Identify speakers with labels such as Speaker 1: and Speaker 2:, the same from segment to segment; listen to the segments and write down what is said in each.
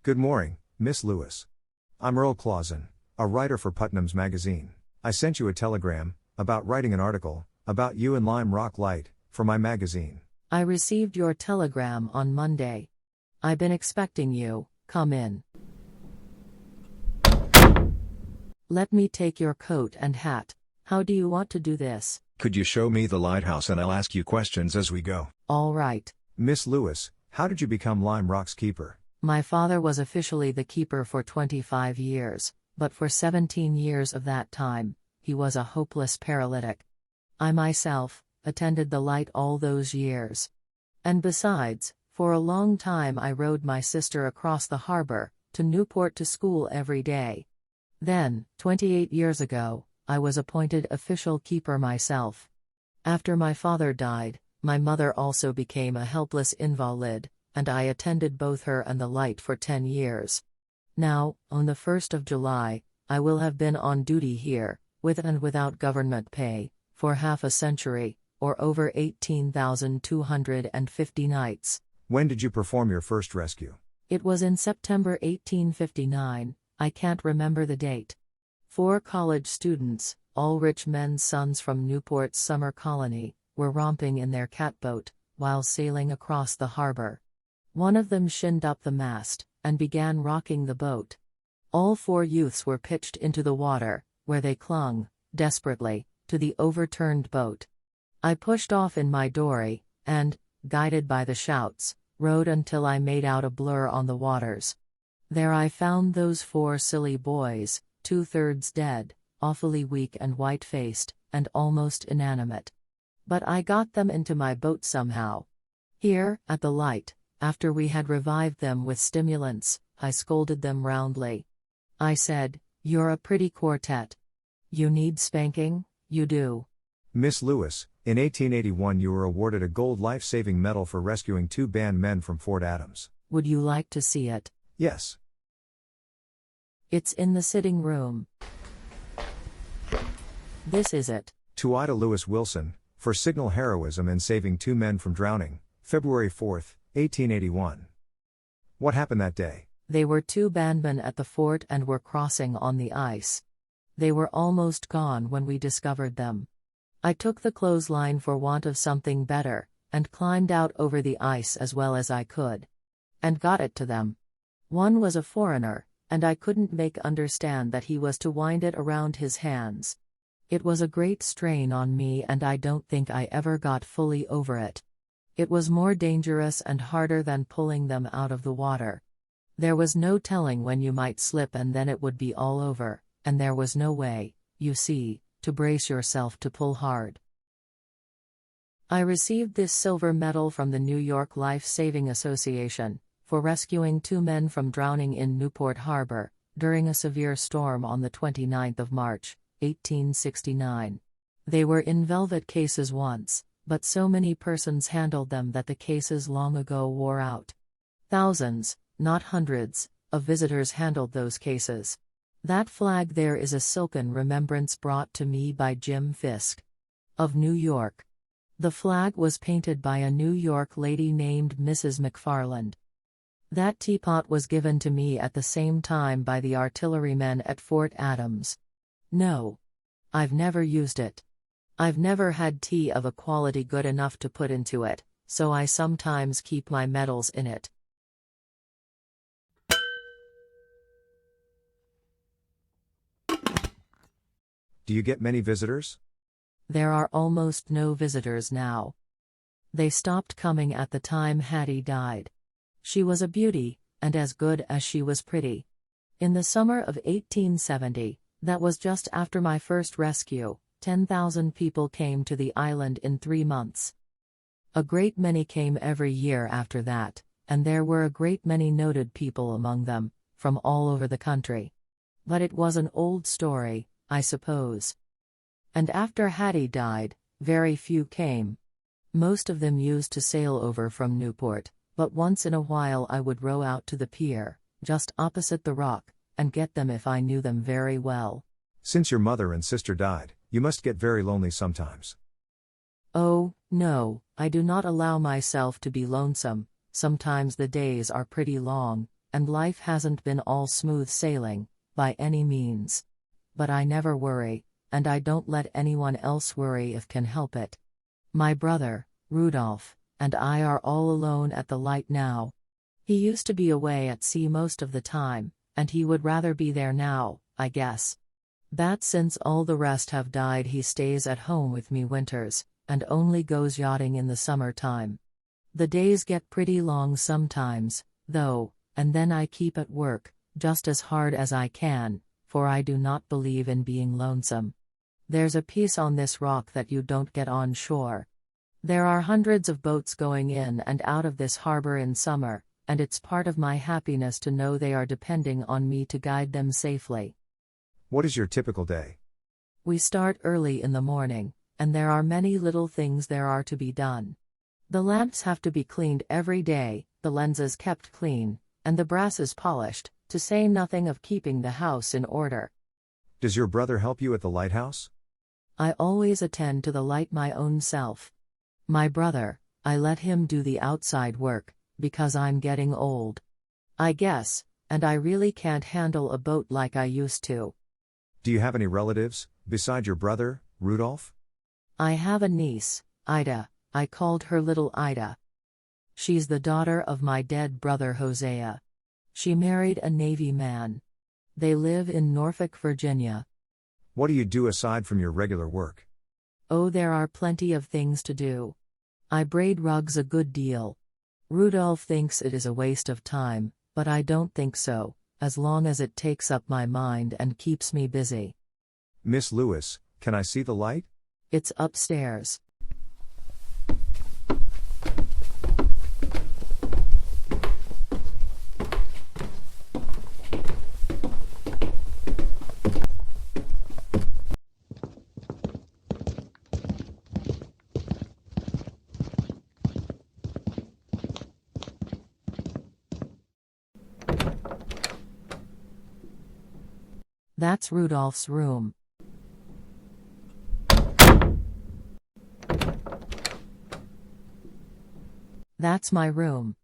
Speaker 1: Good morning, Miss Lewis. I'm Earl Clauson, a writer for Putnam's magazine. I sent you a telegram, about writing an article, about you and Lime Rock Light, for my magazine.
Speaker 2: I received your telegram on Monday. I've been expecting you. Come in. Let me take your coat and hat. How do you want to do this?
Speaker 1: Could you show me the lighthouse and I'll ask you questions as we go?
Speaker 2: All right.
Speaker 1: Miss Lewis, how did you become Lime Rock's keeper?
Speaker 2: My father was officially the keeper for 25 years, but for 17 years of that time, he was a hopeless paralytic. I myself attended the light all those years. And besides, for a long time I rowed my sister across the harbor, to Newport to school every day. Then, 28 years ago, I was appointed official keeper myself. After my father died, my mother also became a helpless invalid, and I attended both her and the light for 10 years. Now, on the 1st of July, I will have been on duty here, with and without government pay, for half a century, or over 18,250 nights.
Speaker 1: When did you perform your first rescue?
Speaker 2: It was in September 1859, I can't remember the date. 4 college students, all rich men's sons from Newport's summer colony, were romping in their catboat, while sailing across the harbor. One of them shinned up the mast, and began rocking the boat. All 4 youths were pitched into the water, where they clung, desperately, to the overturned boat. I pushed off in my dory, and, guided by the shouts, rowed until I made out a blur on the waters. There I found those 4 silly boys, 2/3 dead, awfully weak and white-faced, and almost inanimate. But I got them into my boat somehow. Here, at the light, after we had revived them with stimulants, I scolded them roundly. I said, "You're a pretty quartet. You need spanking, you do."
Speaker 1: Miss Lewis, in 1881 you were awarded a gold life-saving medal for rescuing 2 banned men from Fort Adams.
Speaker 2: Would you like to see it?
Speaker 1: Yes.
Speaker 2: It's in the sitting room. This is it.
Speaker 1: To Ida Lewis Wilson, for signal heroism in saving 2 men from drowning, February 4, 1881. What happened that day?
Speaker 2: They were 2 bandmen at the fort and were crossing on the ice. They were almost gone when we discovered them. I took the clothesline for want of something better, and climbed out over the ice as well as I could. And got it to them. One was a foreigner, and I couldn't make understand that he was to wind it around his hands. It was a great strain on me and I don't think I ever got fully over it. It was more dangerous and harder than pulling them out of the water. There was no telling when you might slip and then it would be all over, and there was no way, you see, to brace yourself to pull hard. I received this silver medal from the New York Life Saving Association, for rescuing 2 men from drowning in Newport Harbor, during a severe storm on the 29th of March, 1869. They were in velvet cases once, but so many persons handled them that the cases long ago wore out. Thousands, not hundreds, of visitors handled those cases. That flag there is a silken remembrance brought to me by Jim Fisk, of New York. The flag was painted by a New York lady named Mrs. McFarland. That teapot was given to me at the same time by the artillerymen at Fort Adams. No. I've never used it. I've never had tea of a quality good enough to put into it, so I sometimes keep my medals in it.
Speaker 1: Do you get many visitors?
Speaker 2: There are almost no visitors now. They stopped coming at the time Hattie died. She was a beauty, and as good as she was pretty. In the summer of 1870, that was just after my first rescue, 10,000 people came to the island in 3 months. A great many came every year after that, and there were a great many noted people among them, from all over the country. But it was an old story, I suppose. And after Hattie died, very few came. Most of them used to sail over from Newport, but once in a while I would row out to the pier, just opposite the rock, and get them if I knew them very well.
Speaker 1: Since your mother and sister died, you must get very lonely sometimes.
Speaker 2: Oh, no, I do not allow myself to be lonesome. Sometimes the days are pretty long, and life hasn't been all smooth sailing, by any means. But I never worry, and I don't let anyone else worry if can help it. My brother, Rudolph, and I are all alone at the light now. He used to be away at sea most of the time, and he would rather be there now, I guess. That since all the rest have died, he stays at home with me winters, and only goes yachting in the summertime. The days get pretty long sometimes, though, and then I keep at work, just as hard as I can, for I do not believe in being lonesome. There's a peace on this rock that you don't get on shore. There are hundreds of boats going in and out of this harbor in summer, and it's part of my happiness to know they are depending on me to guide them safely.
Speaker 1: What is your typical day?
Speaker 2: We start early in the morning, and there are many little things there are to be done. The lamps have to be cleaned every day, the lenses kept clean, and the brasses polished, to say nothing of keeping the house in order.
Speaker 1: Does your brother help you at the lighthouse?
Speaker 2: I always attend to the light my own self. My brother, I let him do the outside work, because I'm getting old, I guess, and I really can't handle a boat like I used to.
Speaker 1: Do you have any relatives, beside your brother, Rudolph?
Speaker 2: I have a niece, Ida. I called her little Ida. She's the daughter of my dead brother Hosea. She married a Navy man. They live in Norfolk, Virginia.
Speaker 1: What do you do aside from your regular work?
Speaker 2: Oh, there are plenty of things to do. I braid rugs a good deal. Rudolph thinks it is a waste of time, but I don't think so, as long as it takes up my mind and keeps me busy.
Speaker 1: Miss Lewis, can I see the light?
Speaker 2: It's upstairs. That's Rudolph's room. That's my room.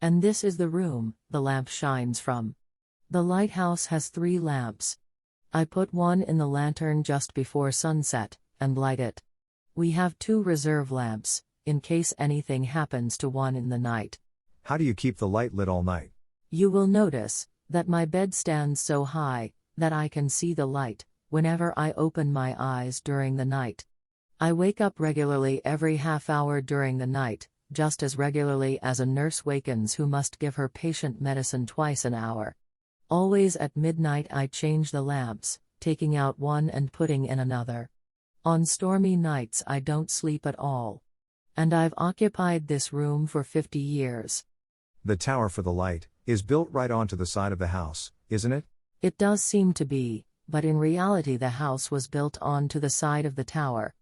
Speaker 2: And this is the room the lamp shines from. The lighthouse has 3 lamps. I put one in the lantern just before sunset, and light it. We have 2 reserve lamps, in case anything happens to one in the night.
Speaker 1: How do you keep the light lit all night?
Speaker 2: You will notice that my bed stands so high that I can see the light whenever I open my eyes during the night. I wake up regularly every half hour during the night, just as regularly as a nurse wakens who must give her patient medicine twice an hour. Always at midnight I change the lamps, taking out one and putting in another. On stormy nights I don't sleep at all. And I've occupied this room for 50 years.
Speaker 1: The tower for the light is built right onto the side of the house, isn't it?
Speaker 2: It does seem to be, but in reality the house was built onto the side of the tower.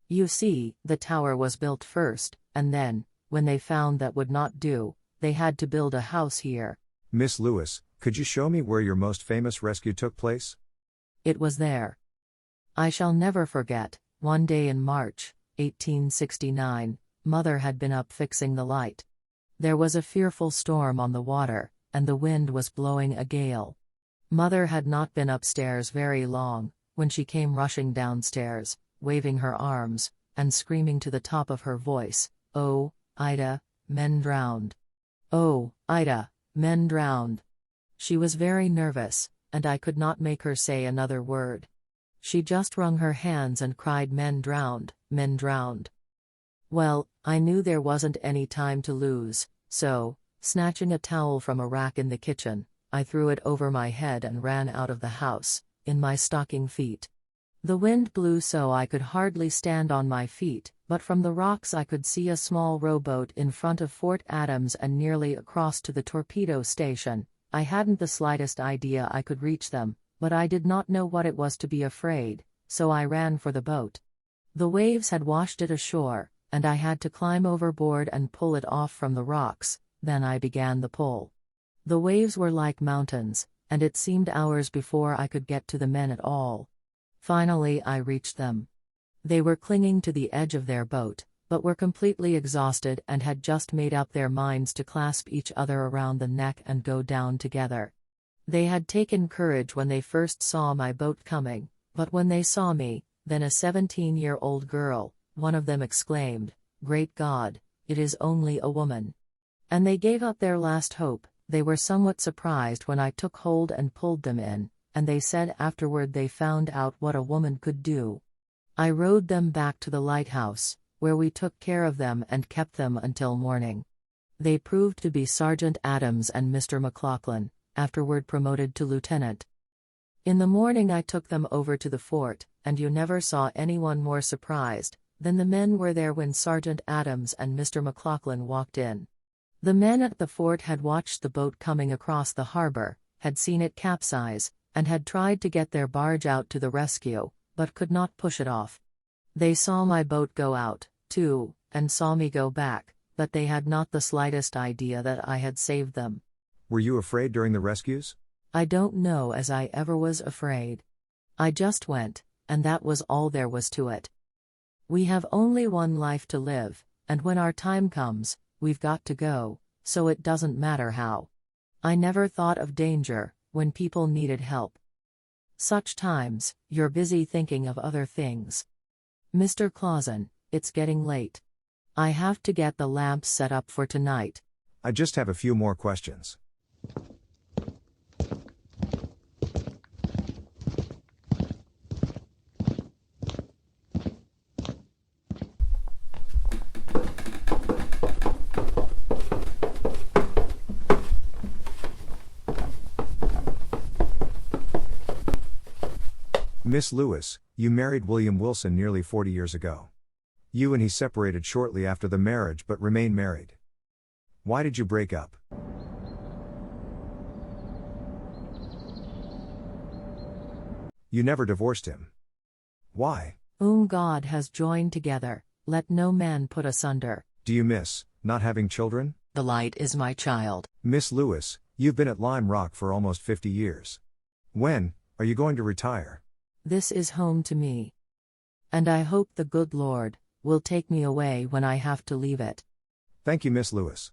Speaker 2: You see, the tower was built first, and then, when they found that would not do, they had to build a house here.
Speaker 1: Miss Lewis, could you show me where your most famous rescue took place?
Speaker 2: It was there. I shall never forget, one day in March, 1869, Mother had been up fixing the light. There was a fearful storm on the water, and the wind was blowing a gale. Mother had not been upstairs very long, when she came rushing downstairs, waving her arms, and screaming to the top of her voice, "Oh, Ida, men drowned! Oh, Ida, men drowned!" She was very nervous, and I could not make her say another word. She just wrung her hands and cried, "Men drowned, men drowned." Well, I knew there wasn't any time to lose, so, snatching a towel from a rack in the kitchen, I threw it over my head and ran out of the house, in my stocking feet. The wind blew so I could hardly stand on my feet, but from the rocks I could see a small rowboat in front of Fort Adams and nearly across to the torpedo station. I hadn't the slightest idea I could reach them, but I did not know what it was to be afraid, so I ran for the boat. The waves had washed it ashore, and I had to climb overboard and pull it off from the rocks. Then I began the pull. The waves were like mountains, and it seemed hours before I could get to the men at all. Finally I reached them. They were clinging to the edge of their boat, but were completely exhausted and had just made up their minds to clasp each other around the neck and go down together. They had taken courage when they first saw my boat coming, but when they saw me, then a 17-year-old girl, one of them exclaimed, "Great God, it is only a woman." And they gave up their last hope. They were somewhat surprised when I took hold and pulled them in, and they said afterward they found out what a woman could do. I rowed them back to the lighthouse, where we took care of them and kept them until morning. They proved to be Sergeant Adams and Mr. McLaughlin, afterward promoted to lieutenant. In the morning I took them over to the fort, and you never saw anyone more surprised than the men were there when Sergeant Adams and Mr. McLaughlin walked in. The men at the fort had watched the boat coming across the harbor, had seen it capsize, and had tried to get their barge out to the rescue, but could not push it off. They saw my boat go out, too, and saw me go back, but they had not the slightest idea that I had saved them.
Speaker 1: Were you afraid during the rescues?
Speaker 2: I don't know as I ever was afraid. I just went, and that was all there was to it. We have only one life to live, and when our time comes, we've got to go, so it doesn't matter how. I never thought of danger when people needed help. Such times, you're busy thinking of other things. Mr. Clauson, it's getting late. I have to get the lamps set up for tonight.
Speaker 1: I just have a few more questions. Miss Lewis, you married William Wilson nearly 40 years ago. You and he separated shortly after the marriage but remain married. Why did you break up? You never divorced him. Why?
Speaker 2: Whom God has joined together, let no man put asunder.
Speaker 1: Do you miss not having children?
Speaker 2: The light is my child.
Speaker 1: Miss Lewis, you've been at Lime Rock for almost 50 years. When are you going to retire?
Speaker 2: This is home to me. And I hope the good Lord will take me away when I have to leave it.
Speaker 1: Thank you, Miss Lewis.